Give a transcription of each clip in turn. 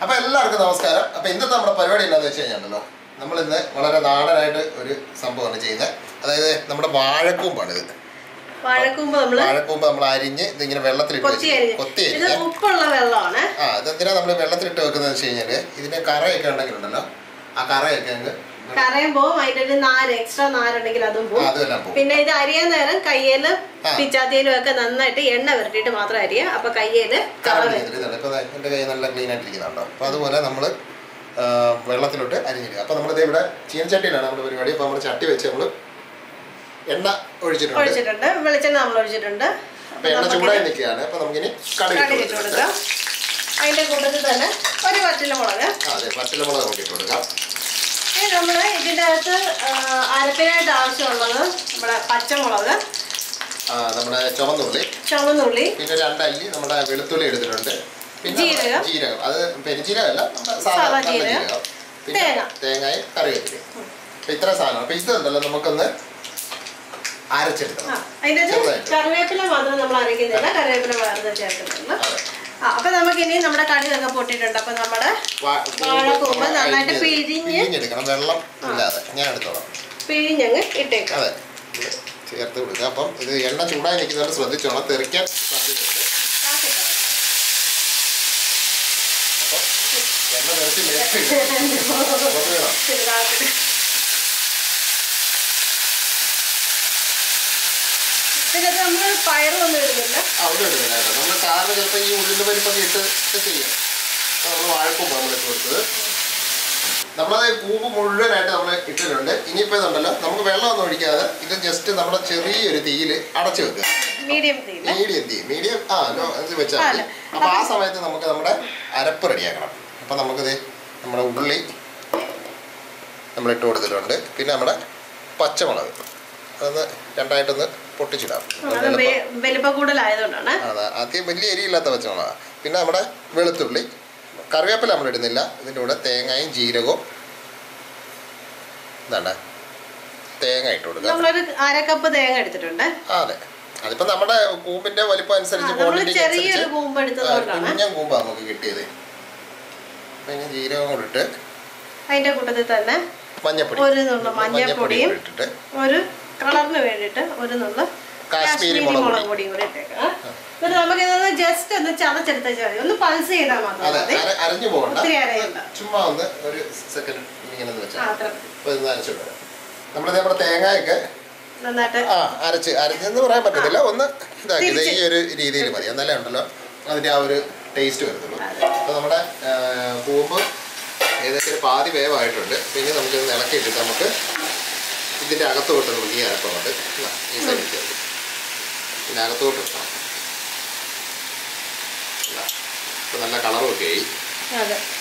അപ്പോൾ എല്ലാവർക്കും നമസ്കാരം. അപ്പോൾ ഇന്നത്തെ നമ്മുടെ പരിപാടി എന്താണെന്ന് വെച്ച് കഴിഞ്ഞാൽ നമ്മൾ ഇന്ന് വളരെ നാടനായിട്ട് ഒരു സംഭവമാണ് ചെയ്യുന്നത്. അതായത് നമ്മുടെ വാഴക്കൂമ്പാണിത്. വാഴക്കൂമ്പ് നമ്മൾ അരിഞ്ഞ് ഇതിങ്ങനെ വെള്ളത്തിലിട്ട് കൊത്തി ഉപ്പുള്ള വെള്ളമാണ്. ഇതെന്തിനാ നമ്മൾ വെള്ളത്തിലിട്ട് വെക്കുന്നതെന്ന് വെച്ച് കഴിഞ്ഞാൽ ഇതിന്റെ കറയൊക്കെ ഉണ്ടെങ്കിലുണ്ടല്ലോ, ആ കറയൊക്കെ അങ്ങ് കറയും പോവും, അതിന്റെ നാര് എക്സ്ട്രാ നാരുണ്ടെങ്കിൽ അതും പോകും. പിന്നെ ഇത് അരിയാൻ നേരം കയ്യില് പിച്ചാത്തിയിലും ഒക്കെ നന്നായിട്ട് എണ്ണ വരട്ടിയിട്ട് മാത്രം അരിയാ. അപ്പൊ കയ്യില് എന്റെ കൈ നല്ല ക്ലീൻ ആയിട്ടിരിക്കുന്നുണ്ടോ. അപ്പൊ അതുപോലെ നമ്മള് വെള്ളത്തിലോട്ട് അരിഞ്ഞിടുക. അപ്പൊ നമ്മളിത് ഇവിടെ ചീനച്ചട്ടിയിലാണ് നമ്മുടെ പരിപാടി. അപ്പൊ നമ്മൾ ചട്ടി വെച്ച് നമ്മള് എണ്ണ ഒഴിച്ചിട്ടുണ്ട്, വെളിച്ചെണ്ണ നമ്മൾ ഒഴിച്ചിട്ടുണ്ട്. എണ്ണ ചൂടായി നിൽക്കുകയാണ്. അപ്പൊ നമുക്കിനി കടുക് ഇട്ട് കൊടുക്കാം. അതിന്റെ കൂട്ടത്തിൽ തന്നെ ഒരു വറ്റൽമുളക്, വറ്റൽമുളക് നമുക്ക് ഇട്ട് കൊടുക്കാം. നമ്മള് ഇതിന്റെ അകത്ത് അരപ്പിനായിട്ട് ആവശ്യമുള്ളത് നമ്മുടെ പച്ചമുളക്, നമ്മുടെ ചുവന്നുള്ളി, പിന്നെ 2 അല്ലി നമ്മുടെ വെളുത്തുള്ളി എടുത്തിട്ടുണ്ട്, പിന്നെ ജീരകം, അത് പെരുംജീരകമല്ല, സാധാരണ ജീരകം, പിന്നെ തേങ്ങയും കറിവേപ്പിലയും. അപ്പൊ ഇത്ര സാധനം. അപ്പൊ ഇതുണ്ടല്ലോ നമുക്കൊന്ന് അരച്ചെടുക്കണം. കറിവേപ്പില മാത്രം നമ്മൾ അരയ്ക്കുന്നില്ല, കറിവേപ്പില വേറെ ചേർക്കുന്നുണ്ട്. അപ്പൊ നമുക്ക് ഇനി നമ്മുടെ കടുകൊക്കെ പൊട്ടിട്ടുണ്ട്. അപ്പൊ നമ്മുടെ വാഴക്കൂമ്പ് നന്നായിട്ട് പിഴിഞ്ഞെടുക്കണം, വെള്ളം ഇല്ലാതെ. ഞാൻ എടുത്തോളാം. പിഴിഞ്ഞങ്ങ് ഇട്ടേക്കാം. അതെ, ചേർത്ത് കൊടുക്കുക. അപ്പം ഇത് എണ്ണ ചൂടായി നിൽക്കുന്നതുകൊണ്ട് ശ്രദ്ധിച്ചോണം, തെറിക്കാൻ സാധ്യതയുണ്ട്. അപ്പൊ എണ്ണ തെറിച്ച് ഇതിനകത്ത് നമ്മൾ പയറൊന്നും ഇടുന്നില്ല. അവിടെ ഇടുന്നില്ല കേട്ടോ. നമ്മൾ സാറിന് ചിലപ്പോൾ ഈ ഉള്ളിൻ്റെ പരിപ്പൊക്കെ ഇട്ട് ചെയ്യാം. നമ്മൾ വാഴക്കൂമ്പ് നമ്മൾ ഇട്ട് കൊടുത്തത്. നമ്മളത് കൂമ്പ് മുഴുവനായിട്ട് നമ്മൾ ഇട്ടിട്ടുണ്ട്. ഇനിയിപ്പോൾ ഇതുണ്ടല്ലോ, നമുക്ക് വെള്ളമൊന്നും ഒഴിക്കാതെ ഇത് ജസ്റ്റ് നമ്മുടെ ചെറിയൊരു തീയിൽ അടച്ചു വെക്കുക. മീഡിയം തീ വെച്ചാൽ മതി. അപ്പോൾ ആ സമയത്ത് നമുക്ക് നമ്മുടെ അരപ്പ് റെഡിയാക്കണം. അപ്പം നമുക്കിത് നമ്മുടെ ഉള്ളി നമ്മളിട്ട് കൊടുത്തിട്ടുണ്ട്. പിന്നെ നമ്മുടെ പച്ചമുളക് അതൊന്ന് രണ്ടായിട്ടൊന്ന് പൊട്ടിച്ചിടാം. അതെ, ആദ്യം വലിയ എരിയില്ലാത്ത പച്ചമുളകാണ്. പിന്നെ നമ്മുടെ വെളുത്തുള്ളി, കറിവേപ്പില നമ്മൾ ഇടുന്നില്ല. ഇതിൻ്റെ കൂടെ തേങ്ങയും ജീരകവും എന്താണ് തേങ്ങ ഇട്ട് കൊടുക്കുക. അര കപ്പ് തേങ്ങ എടുത്തിട്ടുണ്ട്. അതെ, അതിപ്പോ നമ്മുടെ കൂമ്പിന്റെ വലിപ്പം അനുസരിച്ച് കുഞ്ഞൻ കൂമ്പാണ് നമുക്ക് കിട്ടിയത്. പിന്നെ ജീരകം കൂടെ ഇട്ട് അതിന്റെ കൂട്ടത്തിൽ തന്നെ മഞ്ഞപ്പൊടിയും ഇട്ടിട്ട് ഒരു കളറിന് വേണ്ടിയിട്ട് ഒരു നുള്ള കാശ്മീരി മുളക് പൊടിയും കൂടി ഇട്ടേക്കാം. എന്നിട്ട് നമുക്ക് ഇതൊന്ന് ജസ്റ്റ് ഒന്ന് ചതച്ചെടുത്താൽ മതി, ഒന്ന് പൾസ് ചെയ്താൽ മാത്രം മതി. അരഞ്ഞു പോകണ്ട, ഒത്തിരി അരയണ്ട, ചുമ്മാ ഒന്ന് ഒരു സെക്കൻഡ് ഇങ്ങനെ വെച്ചാൽ നമ്മുടെ തേങ്ങയൊക്കെ നന്നായിട്ട് അരഞ്ഞെന്ന് പറയാൻ പറ്റത്തില്ല, ഒന്ന് ഇതാക്കിയത് ഈ ഒരു രീതിയിൽ മതി. എന്നാലേ ഉണ്ടല്ലോ അതിന്റെ ആ ഒരു ടേസ്റ്റ് വരുന്നുള്ളൂ. അപ്പൊ നമ്മുടെ കൂമ്പ് ഏകദേശം പാതി വേവായിട്ടുണ്ട്. പിന്നെ നമുക്ക് ഇത് ഇളക്കിയിട്ടിട്ട് നമുക്ക് ഇതിൻ്റെ അകത്തോട്ട് നമുക്ക് ഈ അരപ്പുണ്ട് ഈ സൈഡിൽ ചേർക്കും. പിന്നെ അകത്തോട്ട് വെക്കണം. ഇപ്പം നല്ല കളറുമൊക്കെ ആയി.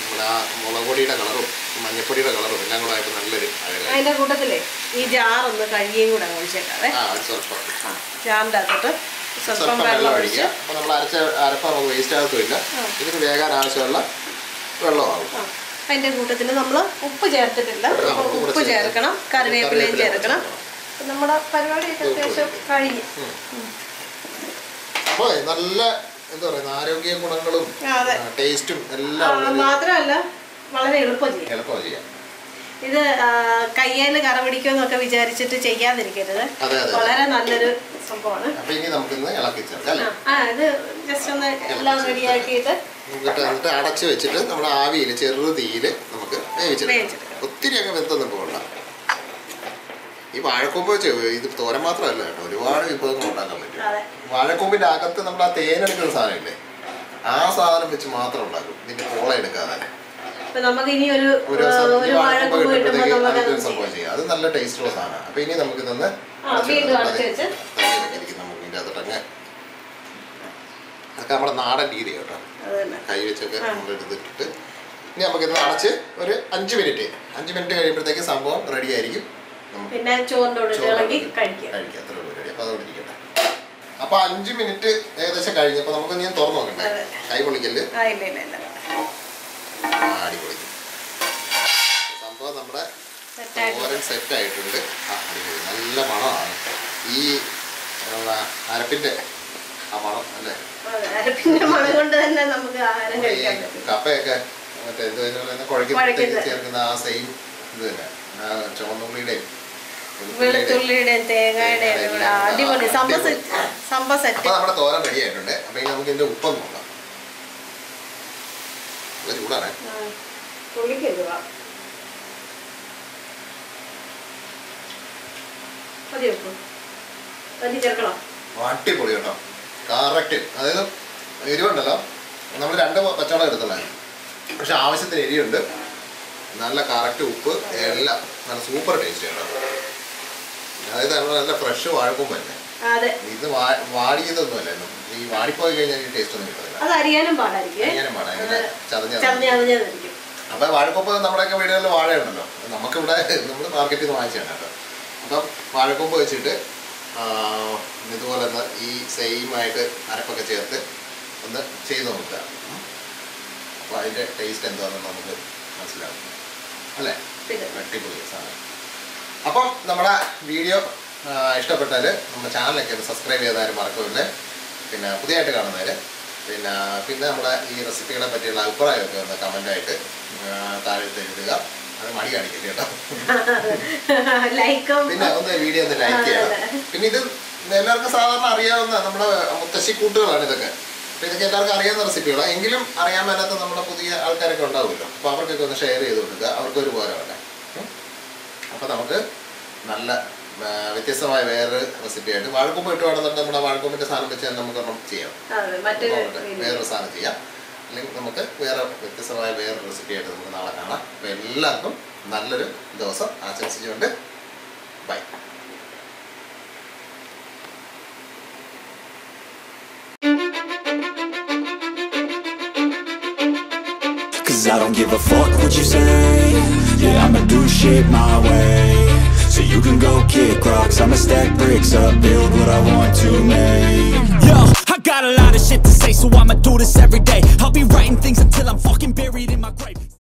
നമ്മുടെ ആ മുളക് പൊടിയുടെ കളറും മഞ്ഞപ്പൊടിയുടെ കളറും എല്ലാം കൂടെ ആയപ്പോൾ നല്ലൊരു അതിൻ്റെ കൂട്ടത്തിലേ ഈ ജാറൊന്ന് കഴുകിയും കൂടെ ഒഴിച്ചേക്കാവേ. ജാറിൻ്റെ അകത്തോട്ട് സ്വല്പം വെള്ളം ഒഴിക്കുക. അപ്പോൾ നമ്മൾ അരപ്പ് നമുക്ക് വേസ്റ്റ് ആകത്തുമില്ല. ഇതിന് വേകാൻ ആവശ്യമുള്ള വെള്ളമാകും. അതിൻ്റെ കൂട്ടത്തിൽ നമ്മൾ ഉപ്പ് ചേർത്തിട്ടില്ല, ഉപ്പ് ചേർക്കണം, കറിവേപ്പിലയും ചേർക്കണം. നമ്മുടെ പരിപാടിയൊക്കെ അത്യാവശ്യം കഴിഞ്ഞു. അപ്പോൾ നല്ല എന്താ പറയുക, ആരോഗ്യ ഗുണങ്ങളും ടേസ്റ്റും എല്ലാം മാത്രമല്ല വളരെ എളുപ്പം ചെയ്യാം. ഇത് കയ്യേല് കറ പിടിക്കുമെന്നൊക്കെ വിചാരിച്ചിട്ട് ചെയ്യാതിരിക്കരുത്, വളരെ നല്ലൊരു സംഭവമാണ്. ഇത് ജസ്റ്റ് ഒന്ന് എല്ലാം റെഡിയാക്കിയിട്ട് അടച്ചു വെച്ചിട്ട് നമ്മുടെ ആവിയിൽ ചെറു തീയിൽ നമുക്ക് വേവിച്ചെടുക്കാം. ഒത്തിരി അങ്ങ് വെന്തൊന്നും പോകണ്ട. ഈ വാഴക്കൂമ്പ് വെച്ച് ഇത് തോരൻ മാത്രമല്ല കേട്ടോ, ഒരുപാട് വിഭവങ്ങൾ ഉണ്ടാക്കാൻ പറ്റും. വാഴക്കൂമ്പിന്റെ അകത്ത് നമ്മൾ ആ തേനെടുക്കുന്ന സാധനമില്ലേ, ആ സാധനം വെച്ച് മാത്രം ഉണ്ടാക്കും, ഇതിന്റെ പോള എടുക്കാതെ. സംഭവം ചെയ്യാം, അത് നല്ല ടേസ്റ്റുള്ള സാധനമാണ്. അപ്പൊ ഇനി നമുക്ക് ഇതൊന്ന് നമുക്ക് ഇതിന്റെ അകത്തോട്ടങ്ങ് അതൊക്കെ നമ്മുടെ നാടൻ രീതി കേട്ടോ, കൈ വെച്ചൊക്കെ നമ്മൾ എടുത്തിട്ട് ഇനി നമുക്കിത് അടച്ച് ഒരു 5 മിനിറ്റ് കഴിയുമ്പോഴത്തേക്ക് സംഭവം റെഡി ആയിരിക്കും. പിന്നെ കഴിക്കാം. അത്രേ ഉള്ളൂ, റെഡി. അപ്പൊ അതോടെ ഇരിക്കട്ടെ. അപ്പൊ 5 മിനിറ്റ് ഏകദേശം കഴിഞ്ഞപ്പോൾ നമുക്ക് ഞാൻ തുറന്നു നോക്കണ്ടേ, കൈ പൊളിക്കല് അടിപൊളി സംഭവം. നമ്മുടെ തോരൻ സെറ്റ് ആയിട്ടുണ്ട്. നല്ല മണമാണ് ഈ അരപ്പിന്റെ ആ മണം അല്ലേ. അരപ്പിന്റെ മണം കൊണ്ട് തന്നെ നമുക്ക് ആഹാരം കഴിക്കാൻ പറ്റും. കപ്പയൊക്കെ മറ്റേ ഇത് തന്നെ കുഴയ്ക്ക് ചേർക്കുന്ന ആ സെയിം ഇത് തന്നെ ചുവന്നുള്ളിയുടെയും വെളുത്തുള്ളിയുടെയും തേങ്ങയുടെയും അടിപൊളി സംഭവ സെറ്റ്. അപ്പൊ നമ്മുടെ തോരൻ റെഡി ആയിട്ടുണ്ട്. അപ്പൊ ഇനി നമുക്ക് ഇതിന്റെ ഉപ്പൊന്ന് നോക്കാം. നല്ല ചൂടാണ്. അടിപൊളി കേട്ടോ, കറക്റ്റ്. അതായത് എരിവുണ്ടല്ലോ, നമ്മൾ 2 പച്ചമുളക് എടുത്തുള്ളായിരുന്നു, പക്ഷെ ആവശ്യത്തിന് എരിവുണ്ട്. നല്ല കറക്റ്റ് ഉപ്പ്, എല്ലാം നല്ല സൂപ്പർ ടേസ്റ്റ് കേട്ടോ. അതായത് നമ്മൾ നല്ല ഫ്രഷ് വാഴക്കൂമ്പ് തന്നെ. ഇത് വാടിയതൊന്നും അല്ല, ഈ വാടിപ്പോയി കഴിഞ്ഞാൽ ഈ ടേസ്റ്റ് ഒന്നും കിട്ടുന്നില്ല. അറിയാനും പാടാണ്, ചതഞ്ഞ. അപ്പൊ വാഴക്കൊമ്പ് നമ്മുടെയൊക്കെ വീടുകളിൽ വാഴയുണ്ടല്ലോ, നമുക്കിവിടെ നമ്മൾ മാർക്കറ്റിൽ നിന്ന് വാങ്ങിച്ചാണ് കേട്ടോ. അപ്പം വാഴക്കൊമ്പ് വെച്ചിട്ട് ഇതുപോലെ ഒന്ന് ഈ സെയിമായിട്ട് അരപ്പൊക്കെ ചേർത്ത് ഒന്ന് ചെയ്ത് നോക്കുക. അപ്പോൾ അതിൻ്റെ ടേസ്റ്റ് എന്താണെന്ന് നമുക്ക് മനസ്സിലാവും അല്ലേ? അടിപൊളി സാധനം. അപ്പം നമ്മുടെ വീഡിയോ ഇഷ്ടപ്പെട്ടാൽ നമ്മുടെ ചാനലൊക്കെ ഒന്ന് സബ്സ്ക്രൈബ് ചെയ്താലും മറക്കില്ലേ. പിന്നെ പുതിയതായിട്ട് കാണുന്നവർ പിന്നെ നമ്മുടെ ഈ റെസിപ്പികളെ പറ്റിയുള്ള അഭിപ്രായമൊക്കെ ഒന്ന് കമൻ്റായിട്ട് താഴെ എഴുതുക. അത് മടി കാണിക്കില്ല കേട്ടോ. പിന്നെ ഒന്ന് വീഡിയോ ഒന്ന് ലൈക്ക് ചെയ്യണം. പിന്നെ ഇത് എല്ലാവർക്കും സാധാരണ അറിയാവുന്ന നമ്മുടെ മുത്തശ്ശിക്കൂട്ടുകളാണ് ഇതൊക്കെ. അപ്പോൾ ഇതൊക്കെ എല്ലാവർക്കും അറിയാവുന്ന റെസിപ്പികളാണ്. എങ്കിലും അറിയാൻ മേലാത്ത നമ്മുടെ പുതിയ ആൾക്കാരൊക്കെ ഉണ്ടാവുമല്ലോ. അപ്പോൾ അവർക്കൊക്കെ ഒന്ന് ഷെയർ ചെയ്ത് കൊടുക്കുക, അവർക്കൊരു പോരാവട്ടെ. അപ്പോൾ നമുക്ക് നല്ല വ്യത്യസ്തമായ വേറൊരു റെസിപ്പിയായിട്ട് വാഴക്കൂമ്പ് ഇട്ടുവാണെന്നുണ്ടെങ്കിൽ നമ്മുടെ വാഴക്കൂമ്പിൻ്റെ സാധനം വെച്ച് തന്നെ നമുക്കൊരെണ്ണം ചെയ്യാം, വേറൊരു സാധനം ചെയ്യാം. അല്ലെങ്കിൽ നമുക്ക് വേറെ വ്യത്യസ്തമായ വേറൊരു റെസിപ്പിയായിട്ട് നമുക്ക് നാളെ കാണാം. അപ്പോൾ എല്ലാവർക്കും നല്ലൊരു ദിവസം ആശംസിച്ചുകൊണ്ട് by. Cause I don't give a fuck what you say. Yeah, I'ma do shit my way. So you can go kick rocks, I'ma stack bricks up, build what I want to make. Yo, I got a lot of shit to say, so I'ma do this every day. I'll be writing things until I'm fucking buried in my grave.